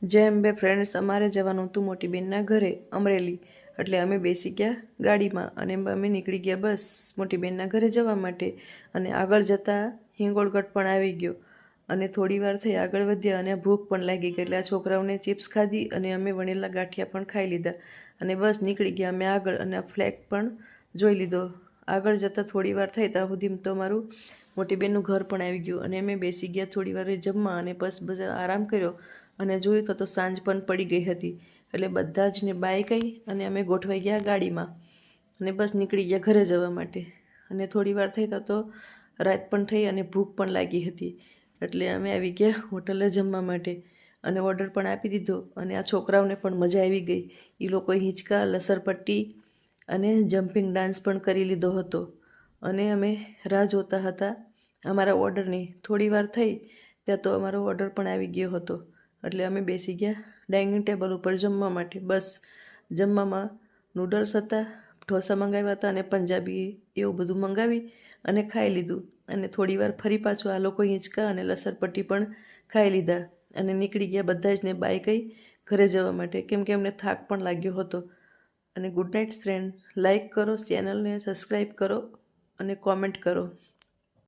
જેમ બે ફ્રેન્ડ્સ અમારે જવાનું હતું મોટી બેનના ઘરે અમરેલી, એટલે અમે બેસી ગયા ગાડીમાં અને અમે નીકળી ગયા બસ મોટી બેનના ઘરે જવા માટે. અને આગળ જતાં હિંગોળગઢ પણ આવી ગયો અને થોડી વાર થઈ આગળ વધ્યા અને ભૂખ પણ લાગી ગઈ એટલે આ છોકરાઓને ચિપ્સ ખાધી અને અમે વણેલા ગાંઠિયા પણ ખાઈ લીધા અને બસ નીકળી ગયા અમે આગળ. અને આ ફ્લેગ પણ જોઈ લીધો. આગળ જતાં થોડી વાર થઈ ત્યાં સુધી તો મારું મોટી બેનનું ઘર પણ આવી ગયું અને અમે બેસી ગયા થોડી વાર જમવા અને બસ બધા આરામ કર્યો. અને જોયું તો સાંજ પણ પડી ગઈ હતી એટલે બધા જ ને બાય કહી અને અમે ગોઠવાઈ ગયા ગાડીમાં અને બસ નીકળી ગયા ઘરે જવા માટે. અને થોડી વાર થઈ તો રાત પણ થઈ અને ભૂખ પણ લાગી હતી એટલે અમે આવી ગયા હોટલે જમવા માટે અને ઓર્ડર પણ આપી દીધો. અને આ છોકરાઓને પણ મજા આવી ગઈ. એ લોકોએ હિંચકા, લસરપટ્ટી અને જમ્પિંગ ડાન્સ પણ કરી લીધો હતો અને અમે રાહ જોતા હતા અમારા ઓર્ડરની. થોડી વાર થઈ ત્યાં તો અમારો ઓર્ડર પણ આવી ગયો હતો એટલે અમે બેસી ગયા ડાઇનિંગ ટેબલ ઉપર જમવા માટે. બસ જમવામાં નૂડલ્સ હતા, ઢોસા મંગાવ્યા હતા અને પંજાબી એવું બધું મંગાવી અને ખાઈ લીધું. અને થોડી વાર ફરી પાછું આ લોકો હિંચકા અને લસરપટ્ટી પણ ખાઈ લીધા અને નીકળી ગયા બધા જ ને બાય કહી ઘરે જવા માટે, કેમ કે અમને થાક પણ લાગ્યો હતો. અને ગુડ નાઇટ ફ્રેન્ડ, લાઈક કરો, ચેનલને સબસ્ક્રાઈબ કરો અને કોમેન્ટ કરો.